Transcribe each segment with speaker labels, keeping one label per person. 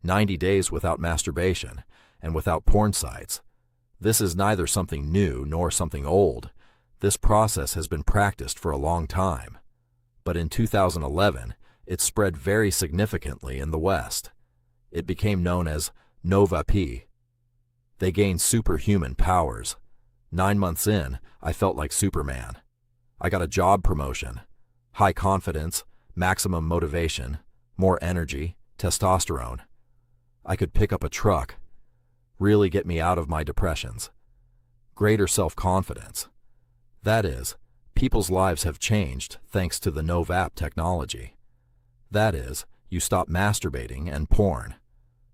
Speaker 1: 90 days without masturbation and without porn sites. This is neither something new nor something old. This process has been practiced for a long time. But in 2011, it spread very significantly in the West. It became known as NoFap. They gained superhuman powers. 9 months in, I felt like Superman. I got a job promotion, high confidence, maximum motivation, more energy, testosterone. I could pick up a truck, really get me out of my depressions. Greater self-confidence. That is, people's lives have changed thanks to the NoFap technology. That is, you stop masturbating and porn.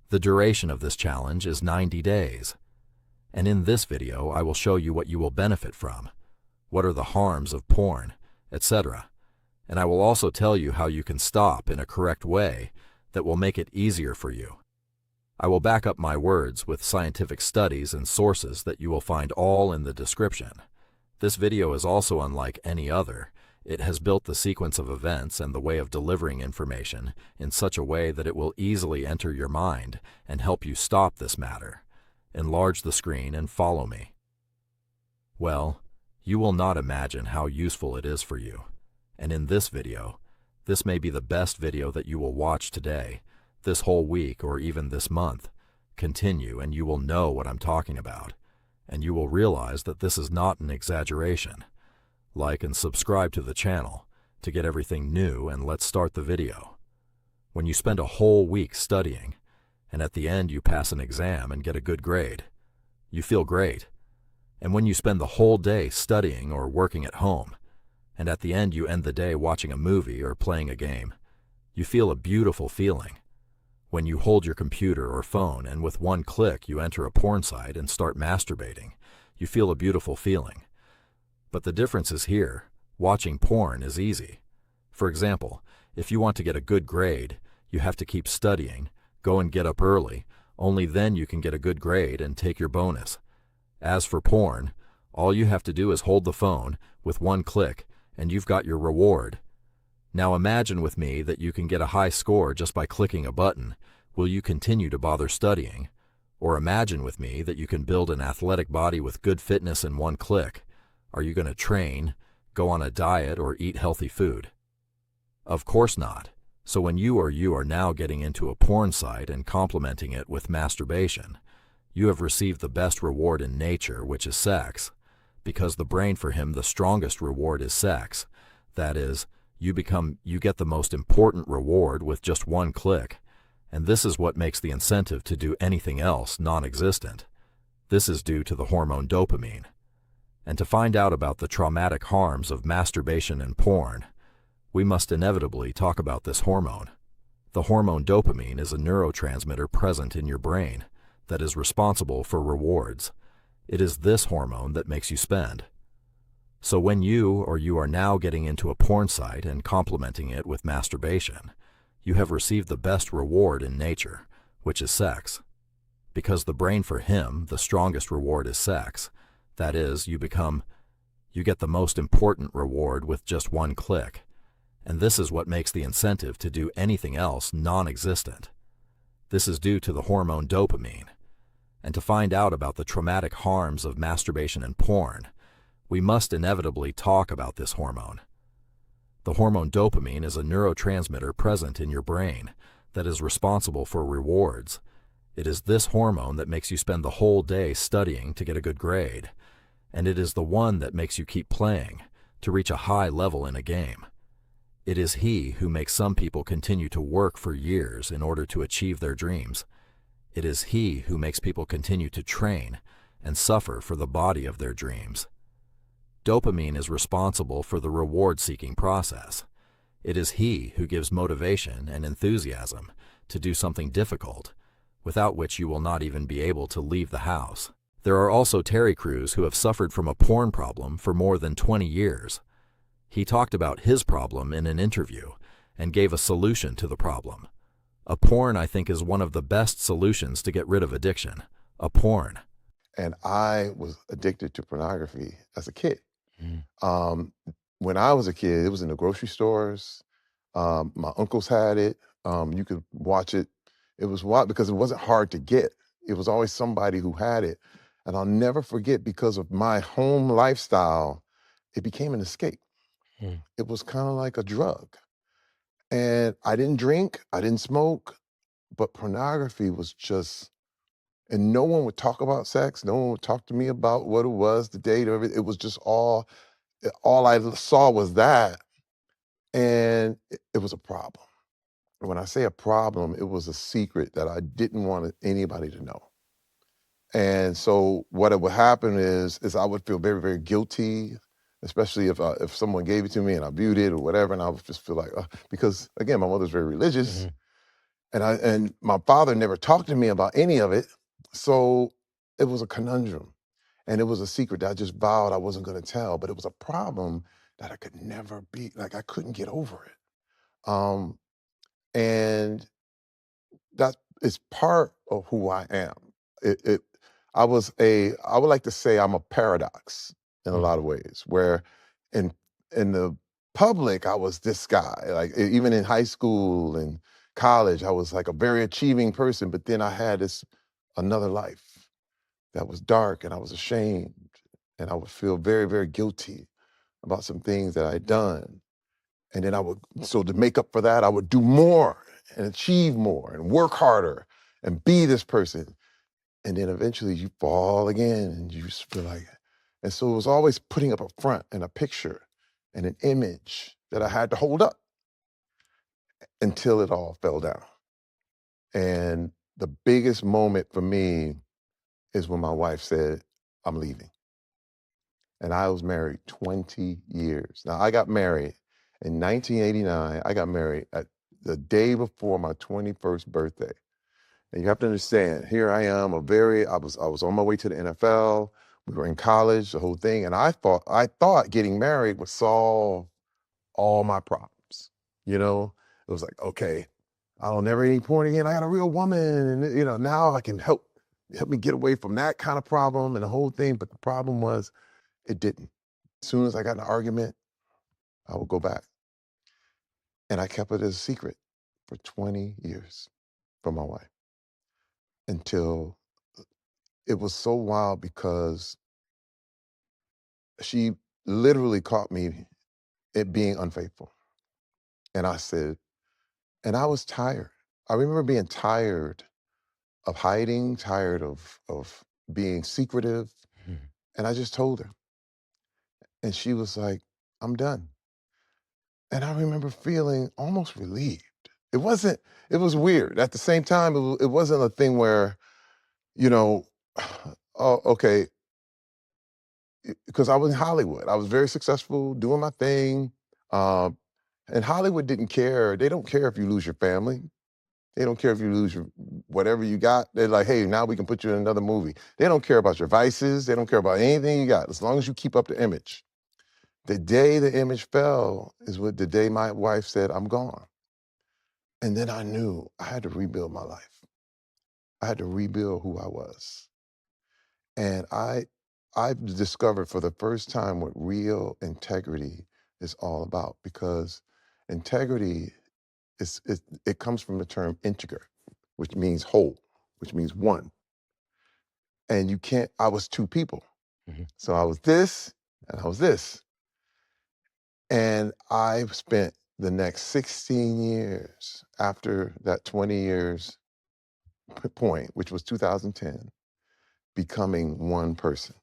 Speaker 1: The duration of this challenge is 90 days. And in this video, I will show you what you will benefit from, what are the harms of porn, etc. And I will also tell you how you can stop in a correct way that will make it easier for you. I will back up my words with scientific studies and sources that you will find all in the description. This video is also unlike any other. It has built the sequence of events and the way of delivering information in such a way that it will easily enter your mind and help you stop this matter. Enlarge the screen and follow me. Well, you will not imagine how useful it is for you. And in this video, this may be the best video that you will watch today, this whole week, or even this month. Continue and you will know what I'm talking about. And you will realize that this is not an exaggeration. Like and subscribe to the channel to get everything new, and let's start the video. When you spend a whole week studying, and at the end you pass an exam and get a good grade, you feel great. And when you spend the whole day studying or working at home, and at the end you end the day watching a movie or playing a game, you feel a beautiful feeling. When you hold your computer or phone and with one click you enter a porn site and start masturbating, you feel a beautiful feeling. But the difference is here. Watching porn is easy. For example, if you want to get a good grade, you have to keep studying, go and get up early, only then you can get a good grade and take your bonus. As for porn, all you have to do is hold the phone with one click and you've got your reward. Now imagine with me that you can get a high score just by clicking a button. Will you continue to bother studying? Or imagine with me that you can build an athletic body with good fitness in one click. Are you going to train, go on a diet, or eat healthy food? Of course not. So when you are now getting into a porn site and complementing it with masturbation, you have received the best reward in nature, which is sex. Because the brain for him, the strongest reward is sex. That is, you get the most important reward with just one click. And this is what makes the incentive to do anything else non-existent. This is due to the hormone dopamine. And to find out about the traumatic harms of masturbation and porn, we must inevitably talk about this hormone. The hormone dopamine is a neurotransmitter present in your brain that is responsible for rewards. It is this hormone that makes you spend. So when you are now getting into a porn site and complementing it with masturbation, you have received the best reward in nature, which is sex. Because the brain for him, the strongest reward is sex. That is, you get the most important reward with just one click. And this is what makes the incentive to do anything else non-existent. This is due to the hormone dopamine. And to find out about the traumatic harms of masturbation and porn, we must inevitably talk about this hormone. The hormone dopamine is a neurotransmitter present in your brain that is responsible for rewards. It is this hormone that makes you spend the whole day studying to get a good grade. And it is the one that makes you keep playing to reach a high level in a game. It is he who makes some people continue to work for years in order to achieve their dreams. It is he who makes people continue to train and suffer for the body of their dreams. Dopamine is responsible for the reward-seeking process. It is he who gives motivation and enthusiasm to do something difficult, without which you will not even be able to leave the house. There are also Terry Crews who have suffered from a porn problem for more than 20 years. He talked about his problem in an interview and gave a solution to the problem. A porn, I think, is one of the best solutions to get rid of addiction. A porn.
Speaker 2: And I was addicted to pornography as a kid. Um, when I was a kid, it was in the grocery stores. My uncles had it. You could watch it It was wild because it wasn't hard to get. It was always somebody who had it. And I'll never forget, because of my home lifestyle, it became an escape.
Speaker 3: Mm.
Speaker 2: It was kind of like a drug. And I didn't drink, I didn't smoke, but pornography was just, and no one would talk about sex. No one would talk to me about what it was, the date, or everything. It was just all I saw was that. And it was a problem. When I say a problem, it was a secret that I didn't want anybody to know. And so what would happen is I would feel very, very guilty, especially if someone gave it to me and I viewed it or whatever, and I would just feel like, because again, my mother's very religious, and my father never talked to me about any of it, so it was a conundrum, and it was a secret that I just vowed I wasn't going to tell, but it was a problem that I could never be like I couldn't get over it, and that is part of who I am. It I would like to say I'm a paradox in a lot of ways, where in the public I was this guy. Like even in high school and college, I was like a very achieving person, but then I had this another life that was dark and I was ashamed and I would feel very, very guilty about some things that I'd done. And then so to make up for that, I would do more and achieve more and work harder and be this person. And then eventually you fall again and you just feel like, and so it was always putting up a front and a picture and an image that I had to hold up until it all fell down. And the biggest moment for me is when my wife said, I'm leaving. And I was married 20 years. Now I got married in 1989. I got married at the day before my 21st birthday. And you have to understand, here I am, I was on my way to the NFL. We were in college, the whole thing, and I thought getting married would solve all my problems. You know, it was like, okay, I don't never eat porn again. I got a real woman, and now I can help me get away from that kind of problem and the whole thing. But the problem was, it didn't. As soon as I got in an argument, I would go back, and I kept it as a secret for 20 years from my wife until it was so wild because she literally caught me at being unfaithful. And I said, and I was tired. I remember being tired of hiding, tired of being secretive. And I just told her. And she was like, I'm done. And I remember feeling almost relieved. It wasn't, it was weird. At the same time, it wasn't a thing where, you know, oh, okay, because I was in Hollywood. I was very successful doing my thing. Um, and Hollywood didn't care. They don't care if you lose your family. They don't care if you lose your whatever you got. They're like, hey, now we can put you in another movie. They don't care about your vices. They don't care about anything you got, as long as you keep up the image. The day the image fell is the day my wife said, I'm gone. And then I knew I had to rebuild my life. I had to rebuild who I was. And I discovered for the first time what real integrity is all about, because integrity it comes from the term integer, which means whole, which means one. And you can't, I was two people. So I was this and I was this. And I spent the next 16 years after that 20 years point, which was 2010, becoming one person.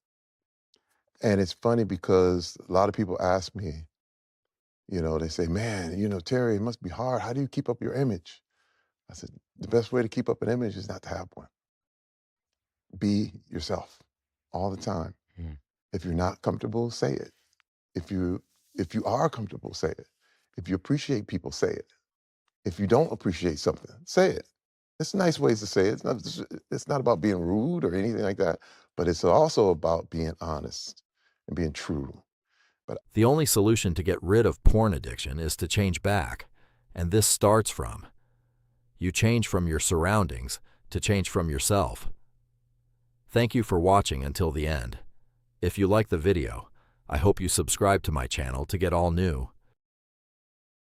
Speaker 2: And it's funny because a lot of people ask me, they say, man, Terry, it must be hard. How do you keep up your image? I said, the best way to keep up an image is not to have one. Be yourself all the time. If you're not comfortable, say it. If you are comfortable, say it. If you appreciate people, say it. If you don't appreciate something, say it. It's nice ways to say it. It's not about being rude or anything like that, but it's also about being honest and being true.
Speaker 1: The only solution to get rid of porn addiction is to change back, and this starts from you change from your surroundings to change from yourself. Thank you for watching until the end. If you like the video, I hope you subscribe to my channel to get all new